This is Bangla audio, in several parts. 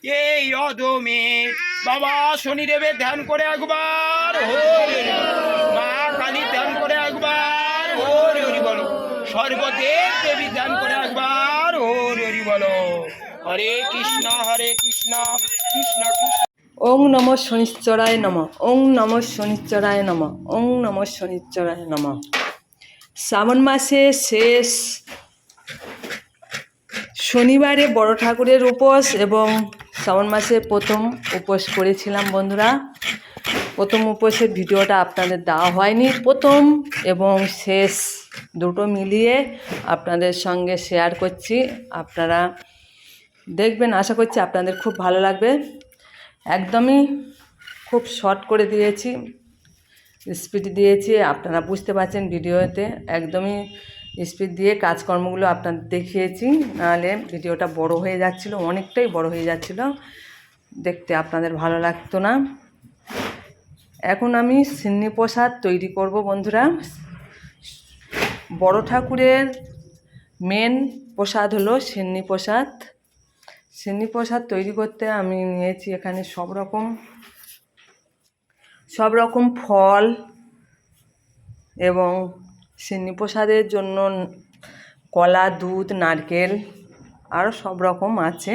এই অদমে বাবা শনিদেবের ধ্যান করে একবার মা কালী ধ্যান করে একবার হরি হরি বলো, সর্বদেব দেবী ধ্যান করে একবার হরি হরি বলো। হরে কৃষ্ণ কৃষ্ণ কৃষ্ণ। ওং নম শনিশ্চরায় নম, ওং নম শনিশ্চরায় নম, ওং নম শনিশ্চরায় নম। শ্রাবণ মাসে শেষ শনিবারে বড় ঠাকুরের উপোস এবং শ্রাবণ মাসে প্রথম উপোস করেছিলাম বন্ধুরা। প্রথম উপোসের ভিডিওটা আপনাদের দেওয়া হয়নি, প্রথম এবং শেষ দুটো মিলিয়ে আপনাদের সঙ্গে শেয়ার করছি। আপনারা দেখবেন, আশা করছি আপনাদের খুব ভালো লাগবে। একদমই খুব শর্ট করে দিয়েছি, স্পিড দিয়েছি, আপনারা বুঝতে পারছেন ভিডিওতে একদমই স্পিড দিয়ে কাজকর্মগুলো আপনাদের দেখিয়েছি, নাহলে ভিডিওটা বড় হয়ে যাচ্ছিল, অনেকটাই বড় হয়ে যাচ্ছিল, দেখতে আপনাদের ভালো লাগতো না। এখন আমি সিন্নি প্রসাদ তৈরি করব বন্ধুরা। বড় ঠাকুরের মেন প্রসাদ হলো সিন্নি প্রসাদ। সিন্নি প্রসাদ তৈরি করতে আমি নিয়েছি এখানে সব রকম ফল এবং সিন্নি প্রসাদের জন্য কলা, দুধ, নারকেল আরও সব রকম আছে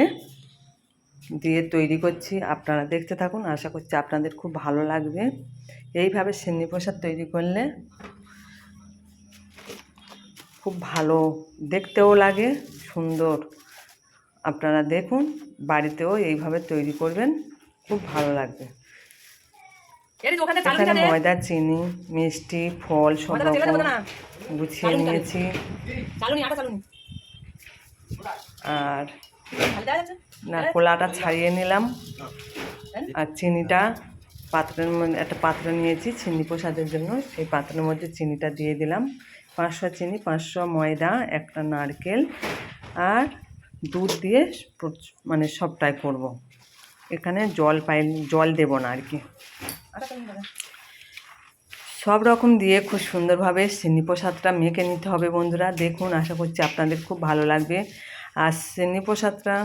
দিয়ে তৈরি করছি। আপনারা দেখতে থাকুন, আশা করছি আপনাদের খুব ভালো লাগবে। এইভাবে সিন্নি প্রসাদ তৈরি করলে খুব ভালো দেখতেও লাগে, সুন্দর। আপনারা দেখুন, বাড়িতেও এইভাবে তৈরি করবেন, খুব ভালো লাগবে। এখানে ময়দা, চিনি, মিষ্টি, ফল সব রকম গুছিয়ে নিয়েছি। আর না, কোলাটা ছাড়িয়ে নিলাম আর চিনিটা পাত্রের মধ্যে, একটা পাত্র নিয়েছি চিনি প্রসাদের জন্য, সেই পাত্রের মধ্যে চিনিটা দিয়ে দিলাম। 500 চিনি, 500 ময়দা, একটা নারকেল আর দুধ দিয়ে মানে সবটাই করব। এখানে জল দেব না আর কি। সব রকম দিয়ে খুব সুন্দরভাবে সিন্নি প্রসাদটা মেখে নিতে হবে বন্ধুরা। দেখুন, আশা করছি আপনাদের খুব ভালো লাগবে। আর সিন্নি প্রসাদটা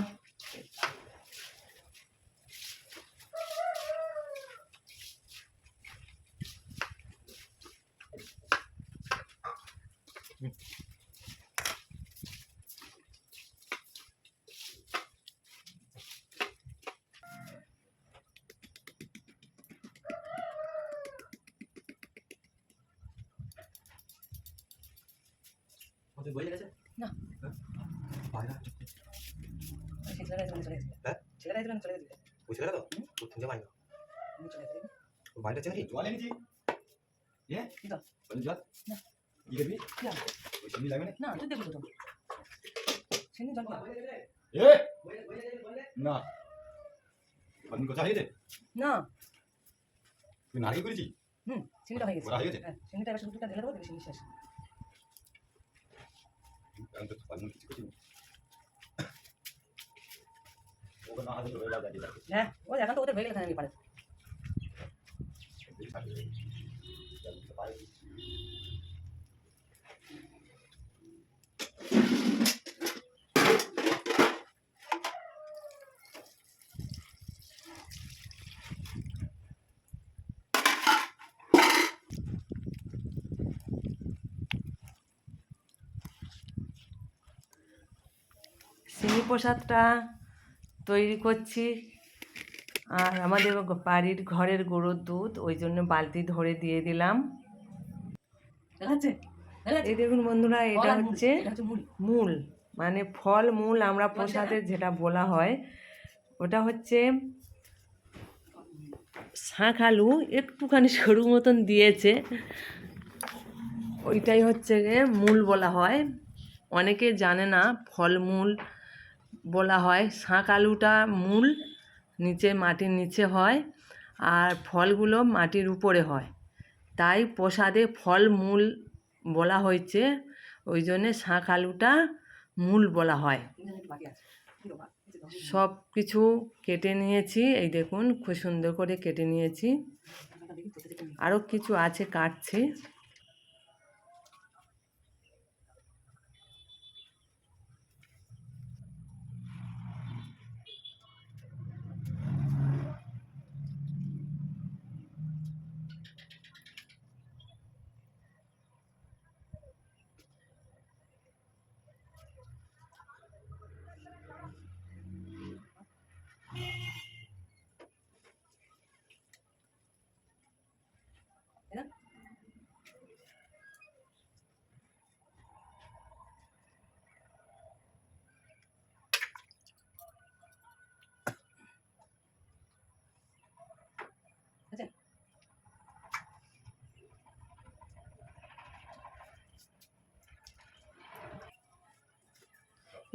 না নারকেল করেছি। চিনিটা হয়ে গেছে। হ্যাঁ, চিনিটা এবার শুধু দুধটা ঢেলে দেবো, দেখে চিনি শেষ। হ্যাঁ, ওই এখন তো ওদের হয়ে গেলে খাই আমি পারে। সিন্নি প্রসাদটা তৈরি করছি, আর আমাদের বাড়ির ঘরের গরুর দুধ, ওই জন্য বালতি ধরে দিয়ে দিলাম। এই দেখুন বন্ধুরা, এটা হচ্ছে মূল, মানে ফল মূল আমরা প্রসাদের যেটা বলা হয়, ওটা হচ্ছে শাঁখ আলু একটুখানি সরু মতন দিয়েছে, ওইটাই হচ্ছে মূল বলা হয়। অনেকে জানে না ফলমূল বলা হয়। শাঁখ আলুটা মূল, নিচে মাটির নিচে হয়, আর ফলগুলো মাটির উপরে হয়, তাই প্রসাদে ফল মূল বলা হয়েছে, ওই জন্যে শাঁখ আলুটা মূল বলা হয়। সব কিছু কেটে নিয়েছি, এই দেখুন খুব সুন্দর করে কেটে নিয়েছি, আরও কিছু আছে কাটছি।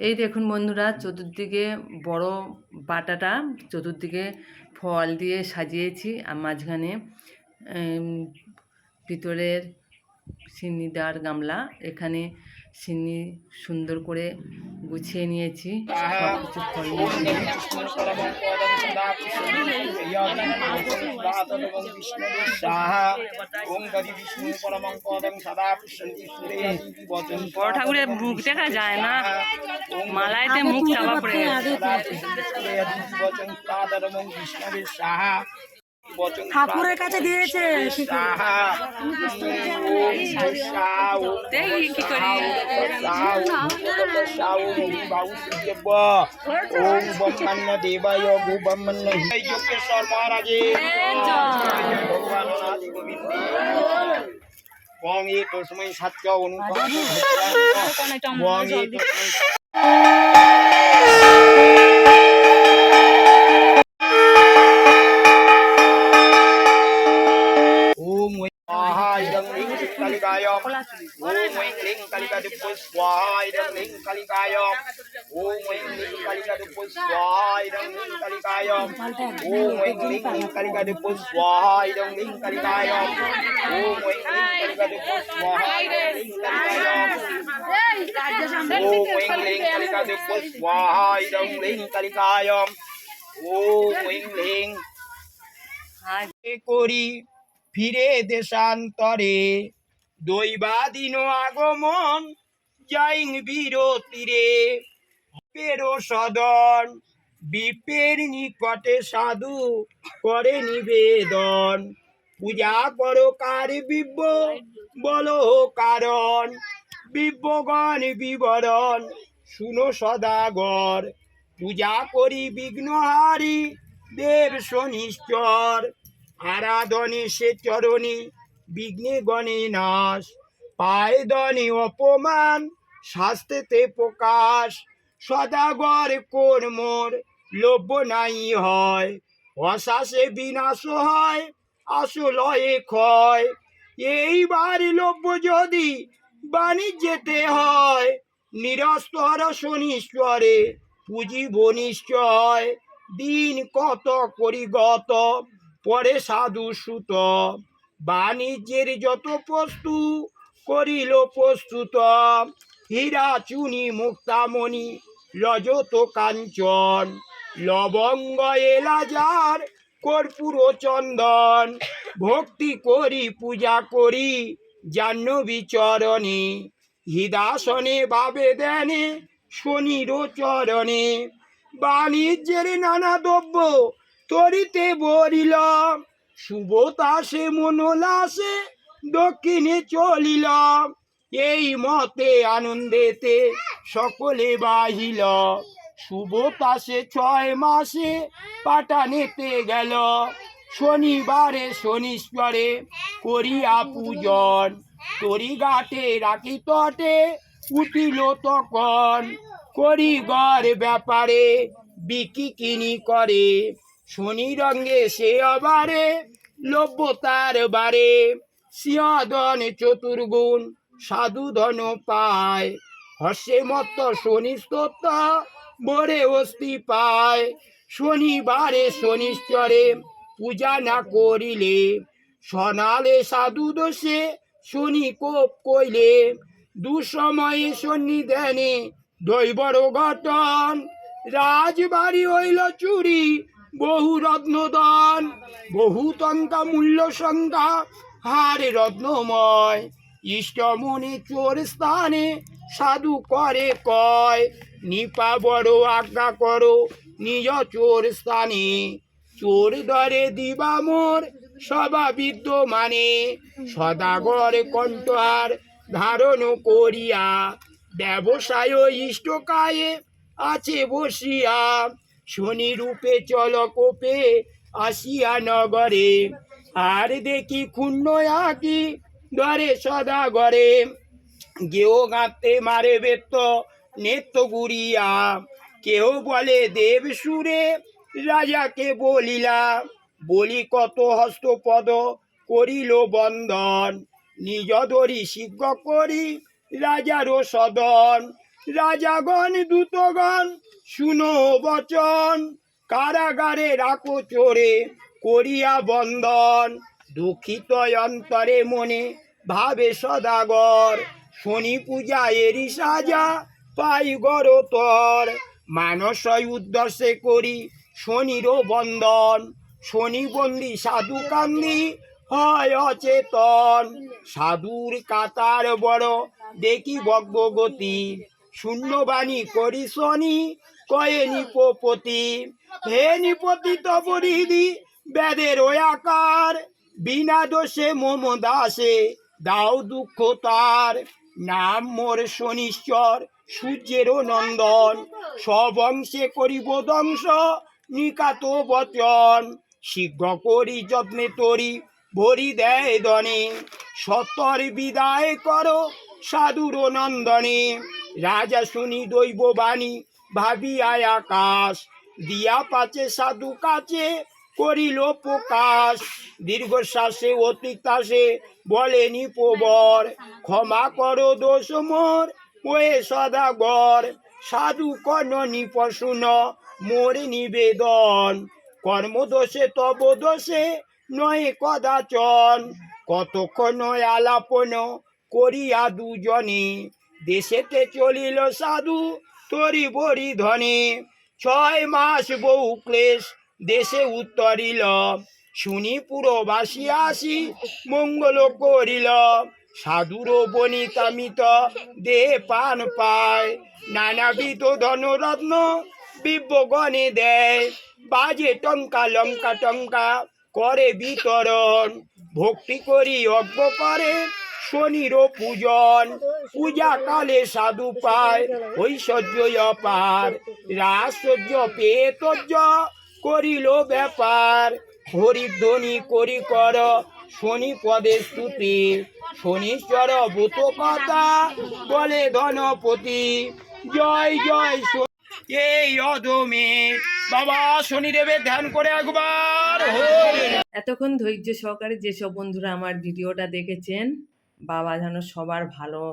এই দেখুন বন্ধুরা, চতুর্দিকে বড় বাটাটা চতুর্দিকে ফল দিয়ে সাজিয়েছি, আর মাঝখানে পিতলের সিন্নি দেওয়ার গামলা, এখানে সিন্নি সুন্দর করে গুছিয়ে নিয়েছি, সব কিছু ফল নিয়ে। বড় ঠাকুরের মুখ দেখা যায় না, মালাইতে মুখ চাপা পড়ে গেছে। ঠাকুরের কাছে দিয়েছে দেখি কি করি। দেবায় গো ব্রহ্মণ্য যোগেশ্বর মহারাজে বং এ তস্মৈ সাত্য অনুপম বং এ Kaligayam, Om Wing Ling Kaliga de Puswai, Ling Kaligayam, Om Wing Ling Kaliga de Puswai, Ling Kaligayam, Om Wing Ling Kaliga de Puswai, Ling Kaligayam, Om Wing Ling Kaliga de Puswai, Ling Kaligayam, Om Wing Ling Kaliga de Puswai, Ling Kaligayam, Om Wing Ling Kori ফিরে দেশান্তরে দৈবাদিন আগমন যাইং বিরতিরে পেরো সদন বিপের নিকটে সাধু করে নিবেদন পূজা করো কার বিব্ব বলো কারণ বিব্বগণ বিবরণ শুনো সদাগর পূজা করি বিঘ্নহারি দেব শনিশ্চর আরাধনে সে চরণে বিঘ্নে গণে নাশ পায় দনে অপমান শাস্তেতে প্রকাশ সদাগর কোন মোর লোভ নাই হয় অশ্বাসে বিনাশ হয় আসলয়ে ক্ষয় এইবার লোভ যদি বাণিজ্যেতে হয় নিরস্তর শনিশ্বরে পুঁজিব নিশ্চয় দিন কত করি গত পরে সাধু সুত বাণিজ্যের যত বস্তু করিল প্রস্তুত হীরা চুনি মুক্তামণি রজত কাঞ্চন লবঙ্গ এলাজার কর্পূর চন্দন ভক্তি করি পূজা করি জাহ্নবী চরণে হৃদাসনে ভাবে দেনে শনির চরণে বাণিজ্যের নানা দ্রব্য তরিতে বরিল শুভতাসে মনোলাসে দক্ষিণে চলিল এই মতে আনন্দেতে সকলে বাহিল শুভতাসে 6 মাসে পাটানেতে গেল শনিবারে শনিশ্বরে করিয়া পূজন তরি ঘাটে রাখি তটে উঠিল তখন করি গড় ব্যাপারে বিকি কিনি করে শনি রঙ্গে সে আবারে লভ্য তার বারে সিংহধন চতুর্গুণ সাধু ধন পায় হর্ষে মত্ত শনি স্তোত্র বরে অস্থি পায় শনিবারে শনিশ্চরে পূজা না করিলে সনালে সাধু দোষে শনি কোপ কইলে দুসময়ে সন্নিধানে দৈবর ঘটন রাজবাড়ি হইল চুরি বহু রত্নদান বহু টঙ্কা মূল্য সংখ্যা হারে রত্নময় ইষ্ট মনে চোর স্থানে সাধু করে কয় নিপা বড় আজ্ঞা করো নিজ চোর স্থানে চোর দরে দিবা মোর সভা বিদ্যমানে সদাগর কণ্ঠহার ধারণ করিয়া ব্যবসায় ইষ্টকায়ে আছে বসিয়া শনি রূপে চলকোপে আসিয়া নগরে আর দেখি ক্ষুণ্ণ আঁকি ধরে সদাগরে কেউ গাঁতে মারে বেত্ত নেত্য গুড়িয়া কেউ বলে দেব সুরে রাজাকে বলিলা বলি কত হস্তপদ করিল বন্ধন নিজ ধরি শীঘ্র করি রাজারও সদন রাজাগণ দূতগণ শুনো বচন, কারাগারে রাখো চোরে করিয়া বন্দন। দুঃখিত অন্তরে মনে ভাবে সদাগর, শনি পূজা এরি সাজা পাই গরতর। মানসয় উদ্দেশ্যে করি শনিরও বন্দন, শনি বন্দি সাধু কান্দি হয় অচেতন। সাধুর কাতার বড় দেখি ভগ্নগতি, শূন্যবাণী করি শনি কয়ে নিপপতি। হে নিপতি তব হৃদি বেদের ওই আকার, বিনা দোষে মম দাসে দাও দুঃখ তার। নাম মোর শনিশ্বর সূর্যেরও নন্দন, সব অংশে করিব ধ্বংস নিকাত বচন। শীঘ্র করি যত্নে তরি ভরি দেয় দনে, সত্তর বিদায় করো সাধুর নন্দনে। রাজা শুনি দৈব বাণী ভাবিয়ায় আকাশ, দিয়া পাচে সাধু কাছে করিল প্রকাশ। দীর্ঘশ্বাসে অতিতাসে বলেনি প্রবর, ক্ষমা করো দোষ মোর ওয়ে সদাগর। সাধু কর্ণ নিপশুন মোর নিবেদন, কর্মদোষে তব দোষে নয় কদাচন। কতক্ষণ আলাপন করিয়া দুজনে, দেশেতে চলিল সাধু তরি বরি ধনে। 6 মাস বহু ক্লেশ দেশে উত্তরিল, শুনি পুরবাসী আসি মঙ্গল করিল। সাধুর বনিতামিত দেহে পান পায়, নানাবিধ ধনরত্ন বিব্বগণে দেয়। বাজে টঙ্কা লঙ্কা টঙ্কা করে বিতরণ, ভক্তি করি অজ্ঞ করে শনির পূজন। পূজা কালে সাধু পায় ঐশ্বর্য অপার, রাজসহ্য পেয়ে তজ্জ করিল ব্যাপার। হরিধ্বনি করি কর শনি পদে স্তুতি, শনিশ্বর ভূত কথা বলে ধনপতি। জয় জয় এই অধমে বাবা শনিদেবের ধ্যান করে একবার হরি। এতক্ষণ ধৈর্য সহকারে যেসব বন্ধুরা আমার ভিডিওটা দেখেছেন, বাবা যেন সবার ভালো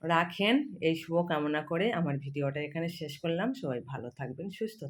রাখেন এই শুভ কামনা করে আমার ভিডিওটা এখানে শেষ করলাম। সবাই ভালো থাকবেন, সুস্থ থাকবেন।